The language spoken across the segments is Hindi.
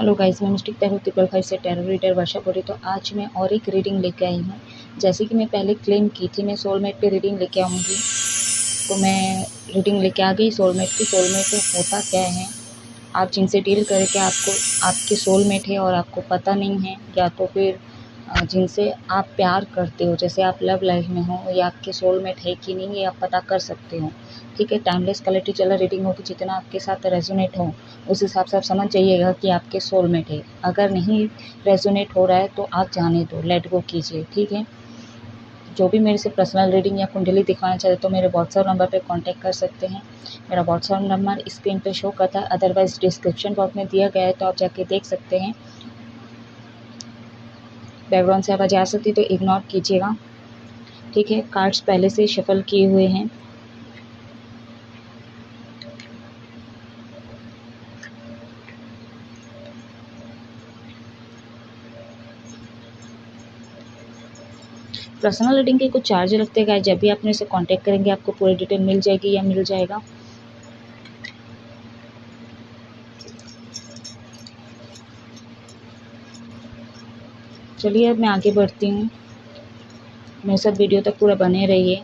हेलो गाइस, मैं मिस्टिक टैरो 555 से टैरो रीडर वर्षा बोल रही। तो आज मैं और एक रीडिंग लेके आई हूँ। जैसे कि मैं पहले क्लेम की थी मैं सोलमेट पे रीडिंग लेके आऊँगी, तो मैं रीडिंग लेके आ गई सोलमेट की। सोलमेट होता क्या है, आप जिनसे डील करके आपको आपके सोलमेट है और आपको पता नहीं है, या तो फिर जिनसे आप प्यार करते हो, जैसे आप लव लाइफ में हो, या आपके सोलमेट है कि नहीं ये आप पता कर सकते हो। ठीक है, टाइमलेस क्वालिटी चला रीडिंग होगी, जितना आपके साथ रेजोनेट हो उस हिसाब से आप समझ जाइएगा कि आपके सोलमेट है। अगर नहीं रेजोनेट हो रहा है तो आप जाने दो, लेट गो कीजिए। ठीक है, जो भी मेरे से पर्सनल रीडिंग या कुंडली दिखवाना चाहते तो मेरे व्हाट्सएप नंबर पे कांटेक्ट कर सकते हैं। मेरा व्हाट्सएप नंबर स्क्रीन पे शो करता है, अदरवाइज़ डिस्क्रिप्शन बॉक्स में दिया गया है, तो आप जाके देख सकते हैं। बैकग्राउंड से आवाज़ आ सकती तो इग्नोर कीजिएगा। ठीक है, कार्ड्स पहले से शफल किए हुए हैं। पर्सनल रीडिंग के कुछ चार्ज लगते हैं। जब भी आप मेरे से कांटेक्ट करेंगे आपको पूरी डिटेल मिल जाएगी या मिल जाएगा। चलिए अब मैं आगे बढ़ती हूँ, मेरे साथ वीडियो तक पूरा बने रहिए।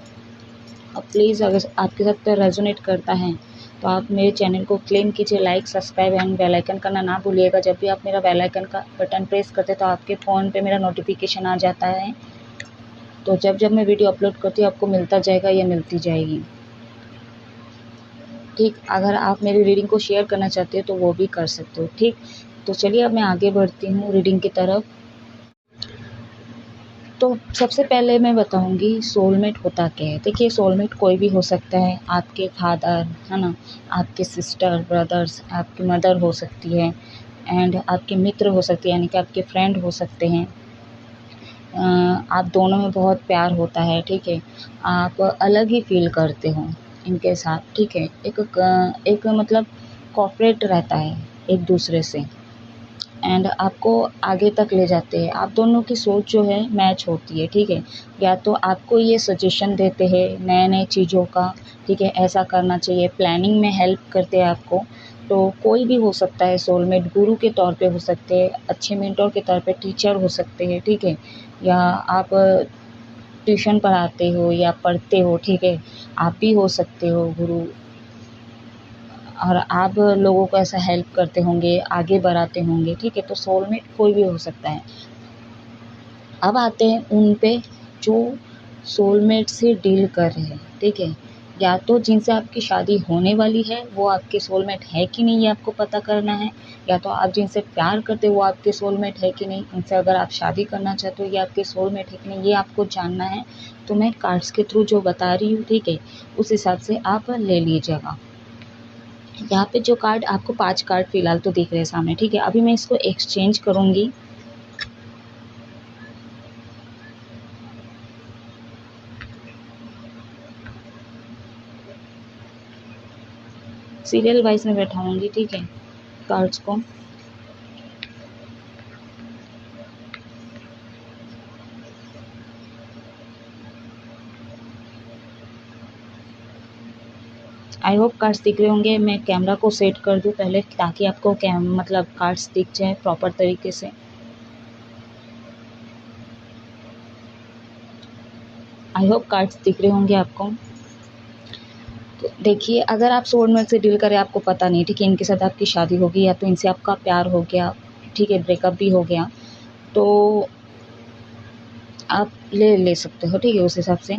और प्लीज़ अगर आपके साथ रेजोनेट करता है तो आप मेरे चैनल को क्लेम कीजिए, like subscribe and bell icon करना ना भूलिएगा। जब भी आप मेरा बेल आइकन का बटन प्रेस करते तो आपके फ़ोन पे मेरा नोटिफिकेशन आ जाता है, तो जब जब मैं वीडियो अपलोड करती हूँ आपको मिलता जाएगा या मिलती जाएगी। ठीक, अगर आप मेरी रीडिंग को शेयर करना चाहते हो तो वो भी कर सकते हो। ठीक, तो चलिए अब मैं आगे बढ़ती हूँ रीडिंग की तरफ। तो सबसे पहले मैं बताऊंगी सोलमेट होता क्या है। देखिए, सोलमेट कोई भी हो सकता है, आपके फादर है ना, आपके सिस्टर ब्रदर्स, आपकी मदर हो सकती है, एंड आपके मित्र हो सकते हैं, यानी कि आपके फ्रेंड हो सकते हैं। आप दोनों में बहुत प्यार होता है। ठीक है, आप अलग ही फील करते हो इनके साथ। ठीक है, एक मतलब कॉपरेट रहता है एक दूसरे से, एंड आपको आगे तक ले जाते हैं। आप दोनों की सोच जो है मैच होती है। ठीक है, या तो आपको ये सजेशन देते हैं नए नए चीज़ों का, ठीक है ऐसा करना चाहिए, प्लानिंग में हेल्प करते हैं आपको। तो कोई भी हो सकता है सोलमेट, गुरु के तौर पे हो सकते हैं, अच्छे मेंटर के तौर पे टीचर हो सकते हैं। ठीक है, या आप ट्यूशन पढ़ाते हो या पढ़ते हो, ठीक है आप भी हो सकते हो गुरु, और आप लोगों को ऐसा हेल्प करते होंगे, आगे बढ़ाते होंगे। ठीक है, तो सोलमेट कोई भी हो सकता है। अब आते हैं उन पे जो सोलमेट से डील कर रहे हैं। ठीक है, या तो जिनसे आपकी शादी होने वाली है वो आपके सोलमेट है कि नहीं ये आपको पता करना है, या तो आप जिनसे प्यार करते हो वो आपके सोलमेट है कि नहीं, उनसे अगर आप शादी करना चाहते हो ये आपके सोलमेट है कि नहीं ये आपको जानना है। तो मैं कार्ड्स के थ्रू जो बता रही हूँ, ठीक है उस हिसाब से आप ले लीजिएगा। यहाँ पे जो कार्ड आपको 5 कार्ड फिलहाल तो दिख रहे हैं सामने। ठीक है, अभी मैं इसको एक्सचेंज करूँगी। सीरियल वाइज में बैठाऊंगी। ठीक है, कार्ड्स को आई होप कार्ड्स दिख रहे होंगे। मैं कैमरा को सेट कर दूं पहले ताकि आपको मतलब कार्ड्स दिख जाए प्रॉपर तरीके से। आई होप कार्ड्स दिख रहे होंगे आपको। तो देखिए, अगर आप सोलमेट से डील करें, आपको पता नहीं ठीक है इनके साथ आपकी शादी होगी या तो इनसे आपका प्यार हो गया, ठीक है ब्रेकअप भी हो गया, तो आप ले सकते हो। ठीक है, उस हिसाब से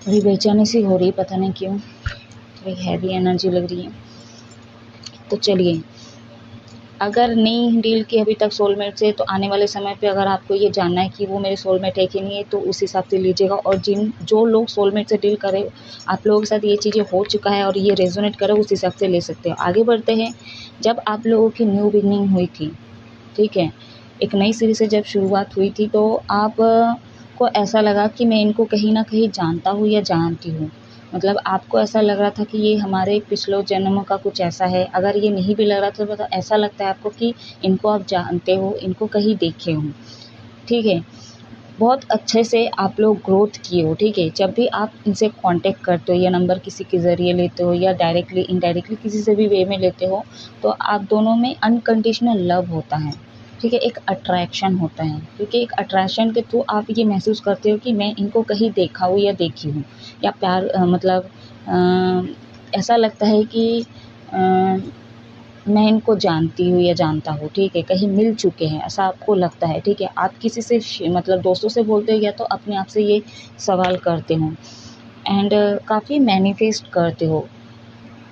थोड़ी बेचैनी सी हो रही, पता नहीं क्यों, थोड़ी हैवी एनर्जी लग रही है। तो चलिए, अगर नहीं डील की अभी तक सोलमेट से, तो आने वाले समय पे अगर आपको ये जानना है कि वो मेरे सोलमेट है कि नहीं है, तो उस हिसाब से लीजिएगा। और जो लोग सोलमेट से डील करे, आप लोगों के साथ ये चीज़ें हो चुका है और ये रेजोनेट करे, उस हिसाब से ले सकते हो। आगे बढ़ते हैं। जब आप लोगों की न्यू बिगनिंग हुई थी, ठीक है एक नई सीरीज से जब शुरुआत हुई थी, तो आप को ऐसा लगा कि मैं इनको कहीं ना कहीं जानता हूँ या जानती हूँ। मतलब आपको ऐसा लग रहा था कि ये हमारे पिछले जन्म का कुछ ऐसा है। अगर ये नहीं भी लग रहा था तो ऐसा लगता है आपको कि इनको आप जानते हो, इनको कहीं देखे हो। ठीक है, बहुत अच्छे से आप लोग ग्रोथ किए हो, ठीक है। जब भी आप इनसे कांटेक्ट करते हो या नंबर किसी के ज़रिए लेते हो या डायरेक्टली इनडायरेक्टली किसी से भी वे में लेते हो, तो आप दोनों में अनकंडीशनल लव होता है, ठीक है। एक अट्रैक्शन होता है, क्योंकि एक अट्रैक्शन के थ्रू आप ये महसूस करते हो कि मैं इनको कहीं देखा हूँ या देखी हूँ, या प्यार मतलब ऐसा लगता है कि अ, मैं इनको जानती हूँ या जानता हूँ, ठीक है, कहीं मिल चुके हैं ऐसा आपको लगता है, ठीक है। आप किसी से मतलब दोस्तों से बोलते हो या तो अपने आप से ये सवाल करते हो, एंड काफ़ी मैनिफेस्ट करते हो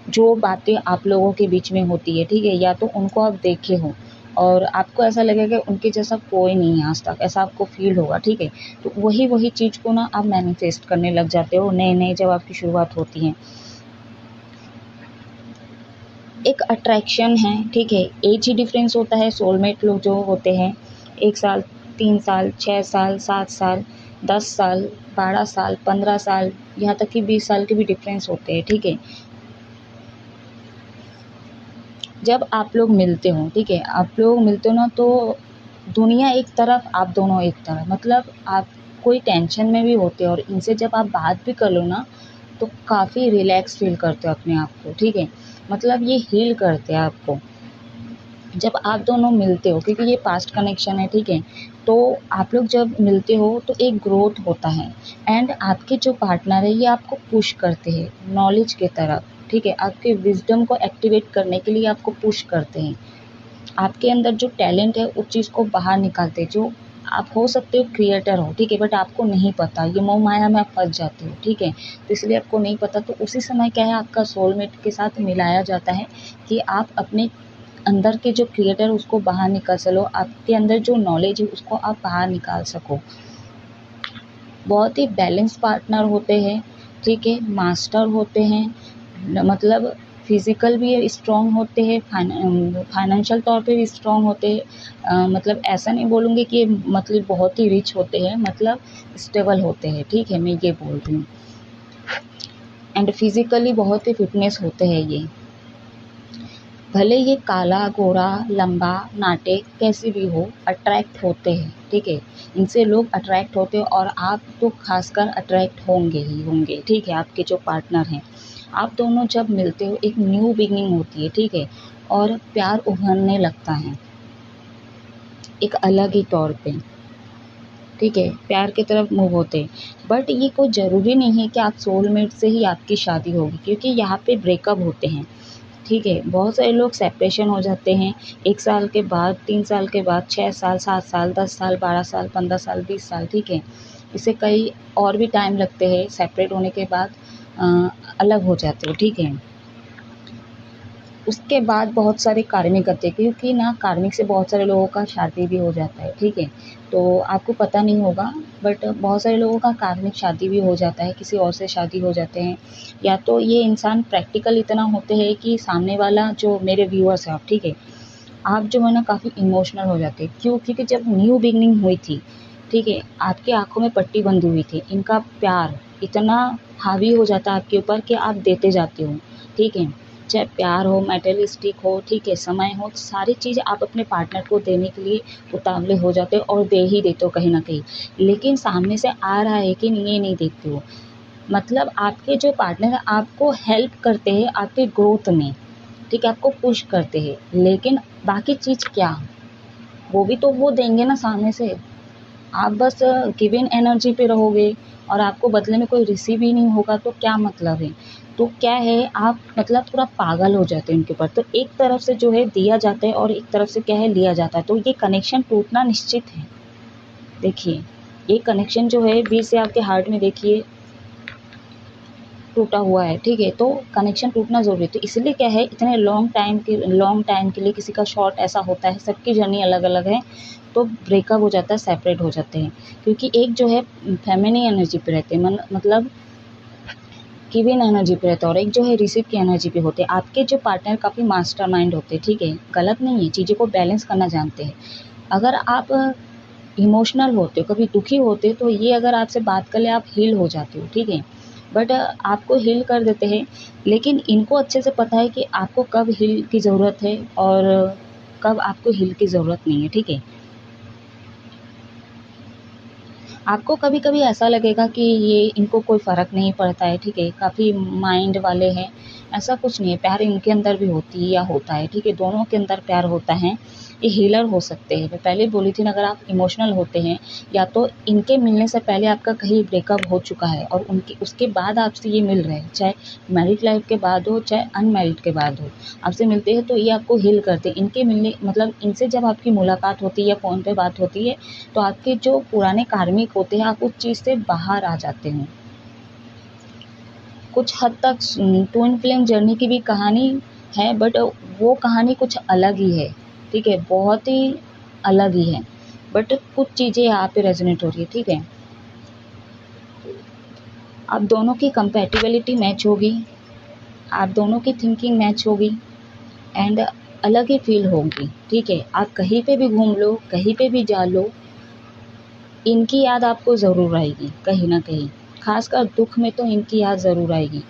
जो बातें आप लोगों के बीच में होती है, ठीक है। या तो उनको आप देखे हो और आपको ऐसा लगेगा उनके जैसा कोई नहीं है आज तक, ऐसा आपको फील होगा, ठीक है। तो वही वही चीज़ को ना आप मैनिफेस्ट करने लग जाते हो नए नए जब आपकी शुरुआत होती है। एक अट्रैक्शन है, ठीक है। एज ही डिफरेंस होता है। सोलमेट लोग जो होते हैं 1 साल, 3 साल, 6 साल, 7 साल, 10 साल, 12 साल, 15 साल, यहाँ तक कि 20 साल के भी डिफरेंस होते हैं, ठीक है। जब आप लोग मिलते हो, ठीक है, आप लोग मिलते हो ना तो दुनिया एक तरफ, आप दोनों एक तरफ, मतलब आप कोई टेंशन में भी होते हो और इनसे जब आप बात भी कर लो ना तो काफ़ी रिलैक्स फील करते हो अपने आप को, ठीक है। मतलब ये हील करते हैं आपको जब आप दोनों मिलते हो, क्योंकि ये पास्ट कनेक्शन है, ठीक है। तो आप लोग जब मिलते हो तो एक ग्रोथ होता है, एंड आपके जो पार्टनर है ये आपको पुश करते हैं नॉलेज की तरफ, ठीक है। आपके विज़डम को एक्टिवेट करने के लिए आपको पुश करते हैं। आपके अंदर जो टैलेंट है उस चीज़ को बाहर निकालते हैं। जो आप हो सकते हो क्रिएटर हो, ठीक है, बट आपको नहीं पता, ये मोह माया में आप फँस जाते हो, ठीक है। तो इसलिए आपको नहीं पता, तो उसी समय क्या है आपका सोलमेट के साथ मिलाया जाता है कि आप अपने अंदर के जो क्रिएटर उसको बाहर निकाल सको, आपके अंदर जो नॉलेज है उसको आप बाहर निकाल सको। बहुत ही बैलेंस पार्टनर होते हैं, ठीक है, मास्टर होते हैं, मतलब फिज़िकल भी स्ट्रॉन्ग होते हैं, फाइनेंशियल तौर पे भी स्ट्रॉन्ग होते हैं। मतलब ऐसा नहीं बोलूँगी कि मतलब बहुत ही रिच होते हैं, मतलब स्टेबल होते हैं, ठीक है, मैं ये बोल रही हूँ। एंड फिज़िकली बहुत ही फिटनेस होते हैं ये। भले ये काला, गोरा, लंबा, नाटे कैसे भी हो, अट्रैक्ट होते हैं, ठीक है। इनसे लोग अट्रैक्ट होते हैं और आप तो ख़ासकर अट्रैक्ट होंगे ही होंगे, ठीक है। आपके जो पार्टनर हैं, आप दोनों जब मिलते हो एक न्यू बिगिनिंग होती है, ठीक है, और प्यार उभरने लगता है एक अलग ही तौर पे, ठीक है, प्यार की तरफ मूव होते हैं। बट ये कोई ज़रूरी नहीं है कि आप सोलमेट से ही आपकी शादी होगी, क्योंकि यहाँ पे ब्रेकअप होते हैं, ठीक है। बहुत सारे लोग सेपरेशन हो जाते हैं 1 साल के बाद, 3 साल के बाद, 6 साल, 7 साल, 10 साल, 12 साल, 15 साल, 20 साल, ठीक है। इससे कई और भी टाइम लगते हैं सेपरेट होने के बाद, अ, अलग हो जाते हो, ठीक है। उसके बाद बहुत सारे कार्मिक आते हैं, क्योंकि ना कार्मिक से बहुत सारे लोगों का शादी भी हो जाता है, ठीक है। तो आपको पता नहीं होगा, बट बहुत सारे लोगों का कार्मिक शादी भी हो जाता है, किसी और से शादी हो जाते हैं। या तो ये इंसान प्रैक्टिकल इतना होते हैं कि सामने वाला जो मेरे व्यूअर्स हैं आप, ठीक है, आप जो है ना काफ़ी इमोशनल हो जाते हैं। क्यों? क्योंकि जब न्यू बिगनिंग हुई थी, ठीक है, आपकी आँखों में पट्टी बंधी हुई थी। इनका प्यार इतना हावी हो जाता है आपके ऊपर कि आप देते जाते हो, ठीक है। चाहे प्यार हो, मैटेरियलिस्टिक हो, ठीक है, समय हो, सारी चीज़ आप अपने पार्टनर को देने के लिए उतावले हो जाते हो और दे ही देते हो कहीं न कहीं। लेकिन सामने से आ रहा है कि ये नहीं देखते हो। मतलब आपके जो पार्टनर हैं आपको हेल्प करते हैं आपके ग्रोथ में, ठीक है, आपको पुश करते हैं। लेकिन बाकी चीज़ क्या? वो भी तो वो देंगे ना सामने से। आप बस गिवन एनर्जी पे रहोगे और आपको बदले में कोई रिसीव ही नहीं होगा तो क्या मतलब है? तो क्या है आप मतलब पूरा पागल हो जाते हैं उनके ऊपर। तो एक तरफ से जो है दिया जाता है और एक तरफ से क्या है लिया जाता है। तो ये कनेक्शन टूटना निश्चित है। देखिए, ये कनेक्शन जो है बीच से आपके हार्ट में देखिए टूटा हुआ है, ठीक है? तो कनेक्शन टूटना ज़रूरी है। तो इसलिए क्या है इतने लॉन्ग टाइम के लिए किसी का शॉर्ट ऐसा होता है, सबकी जर्नी अलग-अलग है, तो ब्रेकअप हो जाता है, सेपरेट हो जाते हैं। क्योंकि एक जो है फेमिनिन एनर्जी पे रहते हैं मतलब गिवन एनर्जी पे रहता है और एक जो है रिसीव की एनर्जी पे होते हैं। आपके जो पार्टनर काफ़ी मास्टरमाइंड होते हैं, ठीक है? गलत नहीं है, चीज़ों को बैलेंस करना जानते हैं। अगर आप इमोशनल होते हो, कभी दुखी होते हो, तो ये अगर आपसे बात कर ले आप हील हो जाते हो, ठीक है। बट आपको हील कर देते हैं, लेकिन इनको अच्छे से पता है कि आपको कब हील की ज़रूरत है और कब आपको हील की ज़रूरत नहीं है, ठीक है। आपको कभी कभी ऐसा लगेगा कि ये इनको कोई फ़र्क नहीं पड़ता है, ठीक है, काफ़ी माइंड वाले हैं। ऐसा कुछ नहीं है, प्यार इनके अंदर भी होती है या होता है, ठीक है, दोनों के अंदर प्यार होता है। ये हीलर हो सकते हैं। मैं पहले बोली थी ना, अगर आप इमोशनल होते हैं या तो इनके मिलने से पहले आपका कहीं ब्रेकअप हो चुका है और उनके उसके बाद आपसे ये मिल रहे हैं, चाहे मैरिड लाइफ के बाद हो चाहे अनमैरिड के बाद हो, आपसे मिलते हैं तो ये आपको हील करते हैं। इनके मिलने मतलब इनसे जब आपकी मुलाकात होती है या फ़ोन पे बात होती है तो आपके जो पुराने कार्मिक होते हैं आप उस चीज़ से बाहर आ जाते हैं। कुछ हद तक ट्विन फ्लेम जर्नी की भी कहानी है, बट वो कहानी कुछ अलग ही है, ठीक है, बहुत ही अलग ही है, बट कुछ चीज़ें यहाँ पे रेजोनेट हो रही है, ठीक है। आप दोनों की कंपैटिबिलिटी मैच होगी, आप दोनों की थिंकिंग मैच होगी एंड अलग ही फील होगी, ठीक है। आप कहीं पे भी घूम लो, कहीं पे भी जा लो, इनकी याद आपको ज़रूर आएगी कहीं न कहीं, ख़ासकर दुःख में तो इनकी याद ज़रूर आएगी।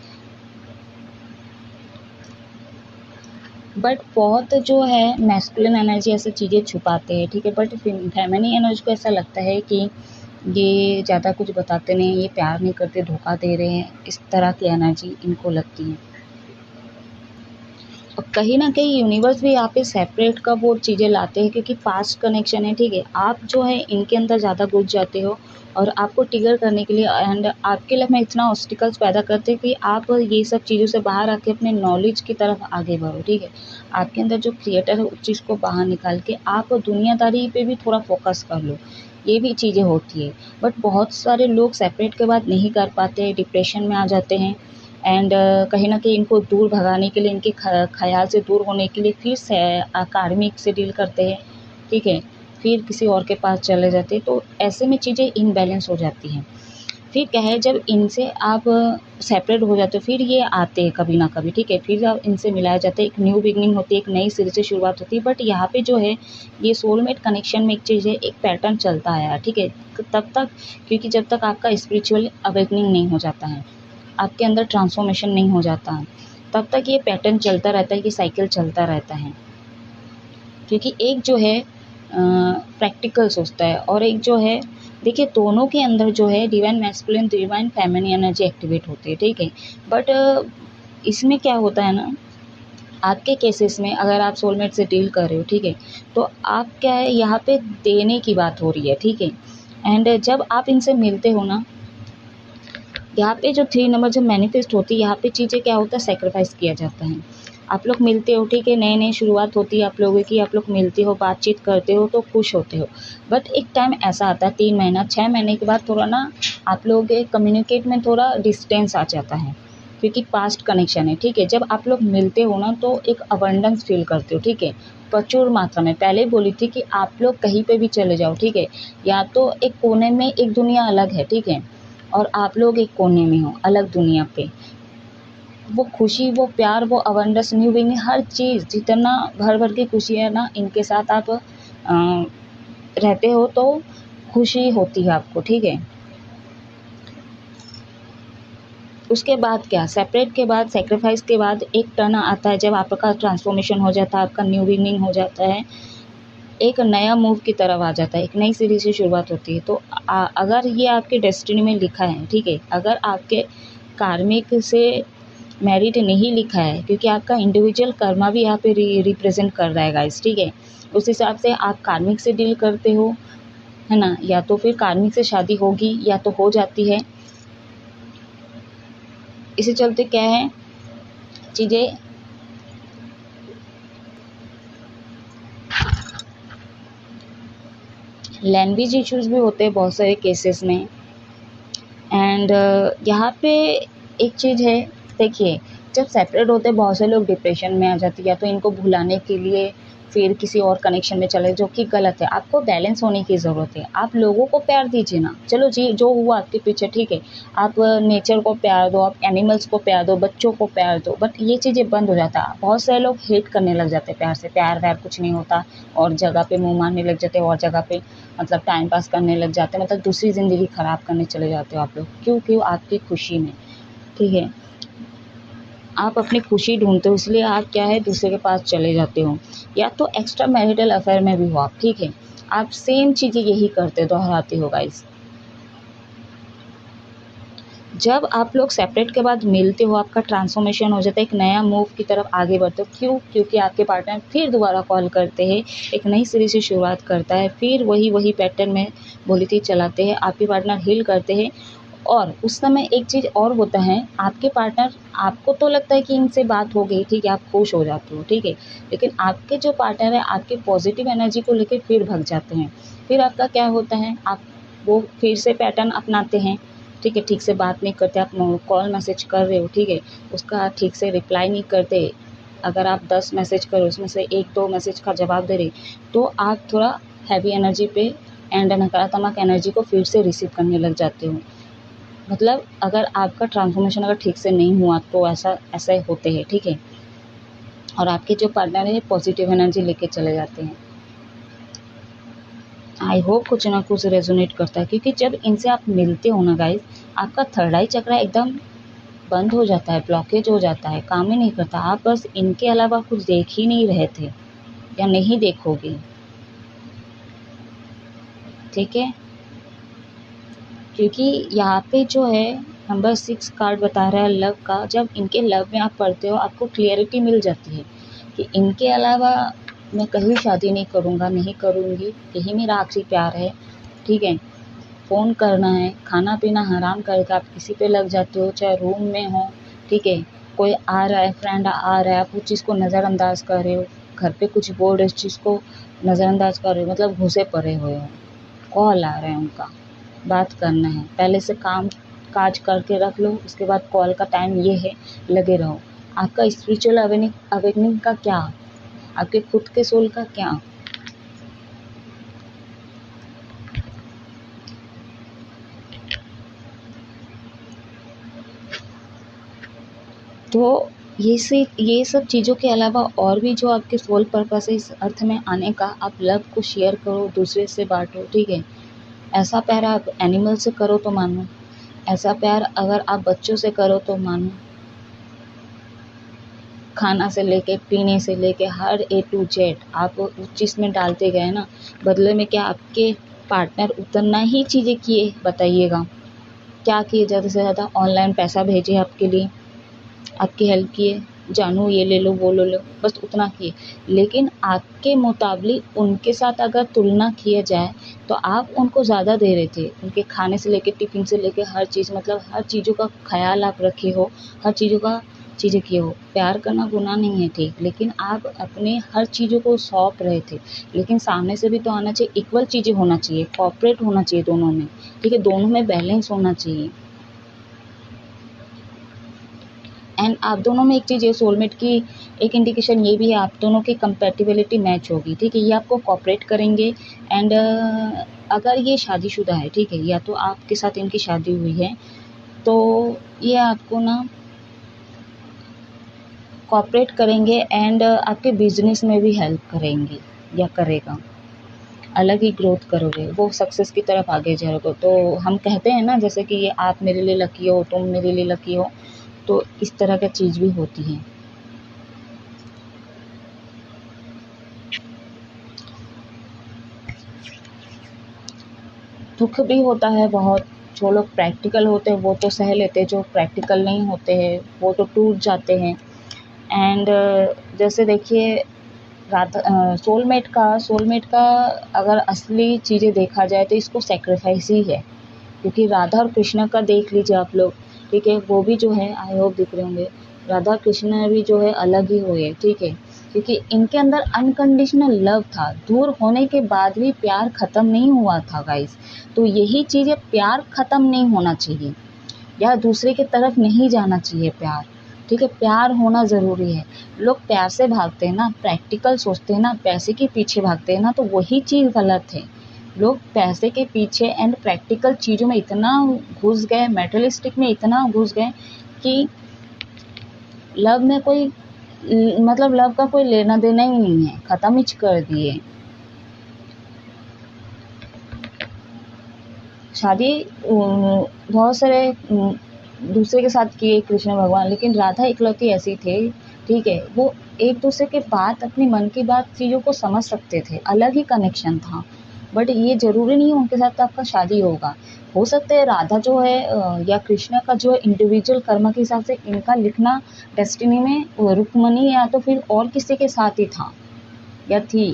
बट बहुत जो है मैस्कुलिन एनर्जी ऐसी चीज़ें छुपाते हैं, ठीक है, बट फेमिनिन एनर्जी को ऐसा लगता है कि ये ज़्यादा कुछ बताते नहीं, ये प्यार नहीं करते, धोखा दे रहे हैं, इस तरह की एनर्जी इनको लगती है। और कहीं न कहीं यूनिवर्स भी यहाँ पे सेपरेट का वो चीज़ें लाते हैं क्योंकि पास्ट कनेक्शन है, ठीक है। आप जो है इनके अंदर ज़्यादा घुस जाते हो और आपको ट्रिगर करने के लिए एंड आपके लाइफ में इतना ऑब्स्टिकल्स पैदा करते हैं कि आप ये सब चीज़ों से बाहर आके अपने नॉलेज की तरफ आगे बढ़ो, ठीक है। आपके अंदर जो क्रिएटर है उस चीज़ को बाहर निकाल के आप दुनियादारी पे भी थोड़ा फोकस कर लो, ये भी चीज़ें होती है। बट बहुत सारे लोग सेपरेट के बाद नहीं कर पाते, डिप्रेशन में आ जाते हैं एंड कहीं न कहीं इनको दूर भगाने के लिए, इनके ख़याल से दूर होने के लिए फिर से कार्मिक से डील करते हैं, ठीक है? फिर किसी और के पास चले जाते हैं, तो ऐसे में चीज़ें इम्बैलेंस हो जाती हैं। फिर क्या है, जब इनसे आप सेपरेट हो जाते हो फिर ये आते हैं कभी ना कभी, ठीक है? फिर आप इनसे मिलाया जाता है, एक न्यू बिगिनिंग होती है, एक नई सिरे से शुरुआत होती है। बट यहाँ पे जो है ये सोलमेट कनेक्शन में एक चीज़ है, एक पैटर्न चलता आया है, ठीक है? तब तक, क्योंकि जब तक आपका स्पिरिचुअल अवेकनिंग नहीं हो जाता है, आपके अंदर ट्रांसफॉर्मेशन नहीं हो जाता है, तब तक ये पैटर्न चलता रहता है, ये साइकिल चलता रहता है। क्योंकि एक जो है प्रैक्टिकल सोचता है और एक जो है, देखिए दोनों के अंदर जो है divine masculine divine feminine energy activate होती है, ठीक है। बट इसमें क्या होता है ना, आपके केसेस में अगर आप सोलमेट से डील कर रहे हो, ठीक है, तो आप क्या है यहाँ पे देने की बात हो रही है, ठीक है। एंड जब आप इनसे मिलते हो ना, यहाँ पे जो 3 नंबर जब मैनिफेस्ट होती है, यहाँ पे चीज़ें क्या होता है, सैक्रिफाइस किया जाता है। आप लोग मिलते हो, ठीक है, नई-नई शुरुआत होती है आप लोगों की, आप लोग मिलते हो, बातचीत करते हो तो खुश होते हो। बट एक टाइम ऐसा आता है 3 महीना, 6 महीने के बाद थोड़ा ना आप लोगों के कम्युनिकेट में थोड़ा डिस्टेंस आ जाता है, क्योंकि पास्ट कनेक्शन है, ठीक है। जब आप लोग मिलते हो ना तो एक अबंडेंस फ़ील करते हो, ठीक है, प्रचुर मात्रा में। पहले बोली थी कि आप लोग कहीं पे भी चले जाओ, ठीक है, या तो एक कोने में एक दुनिया अलग है, ठीक है, और आप लोग एक कोने में हो अलग दुनिया पे। वो खुशी, वो प्यार, वो अबंडेंस, न्यू बिगिनिंग, हर चीज़ जितना भर-भर की खुशी है ना, इनके साथ आप रहते हो तो खुशी होती है आपको, ठीक है। उसके बाद क्या, सेपरेट के बाद, सैक्रिफाइस के बाद एक टर्न आता है जब आपका ट्रांसफॉर्मेशन हो जाता है, आपका न्यू बिगिनिंग हो जाता है, एक नया मूव की तरफ आ जाता है, एक नई सीरीज़ की शुरुआत होती है। तो अगर ये आपके डेस्टिनी में लिखा है, ठीक है, अगर आपके कार्मिक से मेरिट नहीं लिखा है, क्योंकि आपका इंडिविजुअल कर्मा भी यहाँ पे रिप्रेजेंट कर रहा है गाइस, ठीक है। उस हिसाब से आप कार्मिक से डील करते हो, है ना, या तो फिर कार्मिक से शादी होगी या तो हो जाती है। इसी चलते क्या है, चीज़ें लैंग्वेज इश्यूज़ भी होते हैं बहुत सारे केसेस में। एंड यहाँ पे एक चीज़ है, देखिए जब सेपरेट होते हैं बहुत से लोग डिप्रेशन में आ जाते हैं, या तो इनको भुलाने के लिए फिर किसी और कनेक्शन में चले, जो कि गलत है। आपको बैलेंस होने की ज़रूरत है, आप लोगों को प्यार दीजिए ना, चलो जी जो हुआ आपके पीछे, ठीक है, आप नेचर को प्यार दो, आप एनिमल्स को प्यार दो, बच्चों को प्यार दो, बट ये चीज़ें बंद हो जाता है। बहुत सारे लोग हेट करने लग जाते हैं प्यार से, प्यार व्यार कुछ नहीं होता, और जगह पे मुँह मारने लग जाते हैं, और जगह पे मतलब टाइम पास करने लग जाते हैं, मतलब दूसरी ज़िंदगी ख़राब करने चले जाते हो आप लोग। क्यों आपकी खुशी में, ठीक है, आप अपनी खुशी ढूंढते हो, इसलिए आप क्या है दूसरे के पास चले जाते हो, या तो एक्स्ट्रा मैरिटल अफेयर में भी हो आप, ठीक है, आप सेम चीज़ें यही करते दोहराते हो गाइस। जब आप लोग सेपरेट के बाद मिलते हो, आपका ट्रांसफॉर्मेशन हो जाता है, एक नया मूव की तरफ आगे बढ़ते हो। क्यों? क्योंकि आपके पार्टनर फिर दोबारा कॉल करते हैं, एक नई सिरे से शुरुआत करता है, फिर वही पैटर्न में बोली थी चलाते हैं, आपके पार्टनर हील करते हैं। और उस समय एक चीज़ और होता है, आपके पार्टनर, आपको तो लगता है कि इनसे बात हो गई, ठीक है, आप खुश हो जाते हो, ठीक है, लेकिन आपके जो पार्टनर है आपके पॉजिटिव एनर्जी को लेकर फिर भग जाते हैं। फिर आपका क्या होता है, आप वो फिर से पैटर्न अपनाते हैं, ठीक है, ठीक से बात नहीं करते, आप कॉल मैसेज कर रहे हो, ठीक है, उसका ठीक से रिप्लाई नहीं करते। अगर आप 10 मैसेज करो उसमें से 1-2 मैसेज का जवाब दे रहे, तो आप थोड़ा हैवी एनर्जी पे एंड नकारात्मक एनर्जी को फिर से रिसीव करने लग जाते हो। मतलब अगर आपका ट्रांसफॉर्मेशन अगर ठीक से नहीं हुआ तो ऐसा होते हैं, ठीक है, और आपके जो पार्टनर है पॉजिटिव एनर्जी लेके चले जाते हैं। आई होप कुछ ना कुछ रेजोनेट करता है, क्योंकि जब इनसे आप मिलते हो ना गाइस, आपका थर्ड आई चक्र एकदम बंद हो जाता है, ब्लॉकेज हो जाता है, काम ही नहीं करता। आप बस इनके अलावा कुछ देख ही नहीं रहे थे या नहीं देखोगे, ठीक है, क्योंकि यहाँ पे जो है नंबर 6 कार्ड बता रहा है लव का। जब इनके लव में आप पढ़ते हो आपको क्लियरिटी मिल जाती है कि इनके अलावा मैं कहीं शादी नहीं करूँगा, नहीं करूँगी, यही मेरा आखिरी प्यार है, ठीक है। फ़ोन करना है, खाना पीना हराम करके आप किसी पे लग जाते हो, चाहे रूम में हो, ठीक है, कोई आ रहा है, फ्रेंड आ रहा है, आप उस चीज़ को नज़रअंदाज कर रहे हो, घर पे कुछ बोल रहे हो, उस चीज़ को नज़रअंदाज कर रहे हो, मतलब घुसे पड़े हुए हो। कॉल आ रहे हैं उनका, बात करना है, पहले से काम काज करके रख लो, उसके बाद कॉल का टाइम ये है, लगे रहो। आपका स्पिरिचुअल अवेकनिंग का क्या, आपके खुद के सोल का क्या? तो ये सब चीज़ों के अलावा और भी जो आपके सोल पर्पस है इस अर्थ में आने का, आप लव को शेयर करो, दूसरे से बांटो, ठीक है। ऐसा प्यार आप एनिमल से करो तो मानो, ऐसा प्यार अगर आप बच्चों से करो तो मानो। खाना से लेके पीने से लेके हर A to Z आप उस चीज़ में डालते गए ना, बदले में क्या आपके पार्टनर उतना ही चीज़ें किए, बताइएगा क्या किए? ज़्यादा से ज़्यादा ऑनलाइन पैसा भेजे आपके लिए, आपकी हेल्प किए, जानू ये ले लो वो ले लो, बस उतना किए। लेकिन आपके मुताबिक उनके साथ अगर तुलना किया जाए तो आप उनको ज़्यादा दे रहे थे, उनके खाने से लेके टिफ़िन से लेके हर चीज़, मतलब हर चीज़ों का ख़्याल आप रखे हो, हर चीज़ें किए हो। प्यार करना गुनाह नहीं है, ठीक, लेकिन आप अपने हर चीज़ों को सौंप रहे थे। लेकिन सामने से भी तो आना चाहिए, इक्वल चीज़ें होना चाहिए, कोऑपरेट होना चाहिए दोनों में, ठीक है, दोनों में बैलेंस होना चाहिए। एंड आप दोनों में एक चीज़ है, सोलमेट की एक इंडिकेशन ये भी है, आप दोनों की कंपैटिबिलिटी मैच होगी, ठीक है, ये आपको कोऑपरेट करेंगे। एंड अगर ये शादीशुदा है, ठीक है, या तो आपके साथ इनकी शादी हुई है, तो ये आपको ना कोऑपरेट करेंगे एंड आपके बिजनेस में भी हेल्प करेंगे या करेगा। अलग ही ग्रोथ करोगे, वो सक्सेस की तरफ आगे जाओगे। तो हम कहते हैं ना, जैसे कि ये आप मेरे लिए लकी हो, तुम मेरे लिए लकी हो, तो इस तरह का चीज़ भी होती है। दुख भी होता है बहुत, जो लोग प्रैक्टिकल होते हैं वो तो सह लेते हैं, जो प्रैक्टिकल नहीं होते हैं वो तो टूट जाते हैं। एंड जैसे देखिए सोलमेट का अगर असली चीज़ें देखा जाए तो इसको सेक्रीफाइस ही है, क्योंकि राधा और कृष्ण का देख लीजिए आप लोग, ठीक है, वो भी जो है, आई होप दिख रहे होंगे, राधा कृष्ण भी जो है अलग ही हुए, ठीक है, क्योंकि इनके अंदर अनकंडीशनल लव था, दूर होने के बाद भी प्यार ख़त्म नहीं हुआ था गाइस। तो यही चीज़ें, प्यार ख़त्म नहीं होना चाहिए या दूसरे की तरफ नहीं जाना चाहिए प्यार, ठीक है, प्यार होना ज़रूरी है। लोग प्यार से भागते हैं ना, प्रैक्टिकल सोचते हैं ना, पैसे के पीछे भागते हैं ना, तो वही चीज़ गलत है। लोग पैसे के पीछे एंड प्रैक्टिकल चीज़ों में इतना घुस गए, मेटेरियलिस्टिक में इतना घुस गए कि लव में कोई मतलब लव का कोई लेना देना ही नहीं है, ख़त्म ही कर दिए। शादी बहुत सारे दूसरे के साथ किए कृष्ण भगवान, लेकिन राधा इकलौती ऐसी थे, ठीक है, वो एक दूसरे के बात, अपनी मन की बात, चीज़ों को समझ सकते थे, अलग ही कनेक्शन था। बट ये ज़रूरी नहीं है उनके साथ आपका शादी होगा। हो सकता है राधा जो है या कृष्ण का जो है इंडिविजुअल कर्म के हिसाब से इनका लिखना डेस्टिनी में रुक्मणी या तो फिर और किसी के साथ ही था या थी।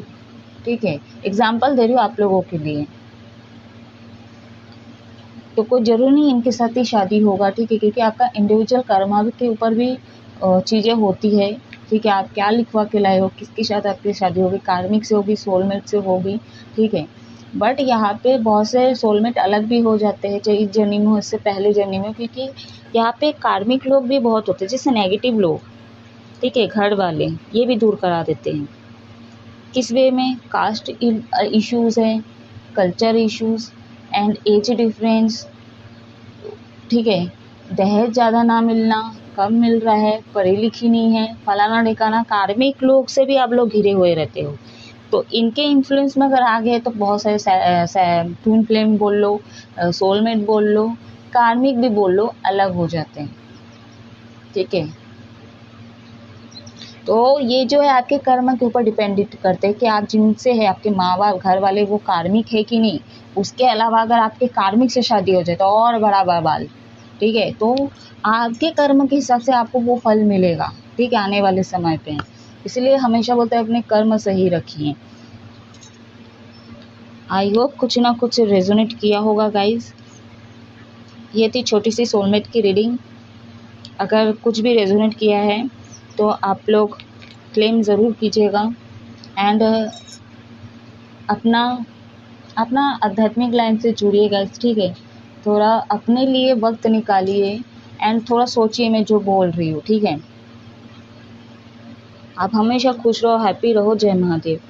ठीक है, एग्जाम्पल दे रही हूँ आप लोगों के लिए। तो कोई ज़रूरी नहीं इनके साथ ही शादी होगा। ठीक है, क्योंकि आपका इंडिविजुअल कर्मा के ऊपर भी चीज़ें होती है। ठीक है, आप क्या लिखवा के लाए हो, किसके साथ आपकी शादी होगी, कार्मिक से होगी, सोलमेट से होगी। ठीक है, बट यहाँ पे बहुत से सोलमेट अलग भी हो जाते हैं, चाहे इस जन्म में हो इससे पहले जन्म में, क्योंकि यहाँ पे कार्मिक लोग भी बहुत होते हैं, जैसे नेगेटिव लोग। ठीक है, घर वाले ये भी दूर करा देते हैं। किस वे में? कास्ट इश्यूज़ हैं, culture issues and age difference. ठीक है, दहेज ज़्यादा ना मिलना, कम मिल रहा है, पढ़ी लिखी नहीं है, फलाना ढिकाना, कार्मिक लोग से भी आप लोग घिरे हुए रहते हो। तो इनके इन्फ्लुएंस में अगर आ गए तो बहुत सारे ट्विन फ्लेम बोल लो, सोलमेट बोल लो, कार्मिक भी बोल लो, अलग हो जाते हैं। ठीक है, तो ये जो है आपके कर्म के ऊपर डिपेंडेंट करते हैं कि आप जिनसे है, आपके माँ बाप घर वाले वो कार्मिक है कि नहीं। उसके अलावा अगर आपके कार्मिक से शादी हो जाए तो और बड़ा बवाल। ठीक है, तो आपके कर्म के हिसाब से आपको वो फल मिलेगा। ठीक है, आने वाले समय पे। इसलिए हमेशा बोलते हैं अपने कर्म सही रखिए। आई होप कुछ ना कुछ रेजोनेट किया होगा गाइज। ये थी छोटी सी सोलमेट की रीडिंग। अगर कुछ भी रेजोनेट किया है तो आप लोग क्लेम ज़रूर कीजिएगा एंड अपना अपना आध्यात्मिक लाइन से जुड़िएगा। ठीक है, थोड़ा अपने लिए वक्त निकालिए एंड थोड़ा सोचिए मैं जो बोल रही हूँ। ठीक है, आप हमेशा खुश रहो, हैप्पी रहो। जय महादेव।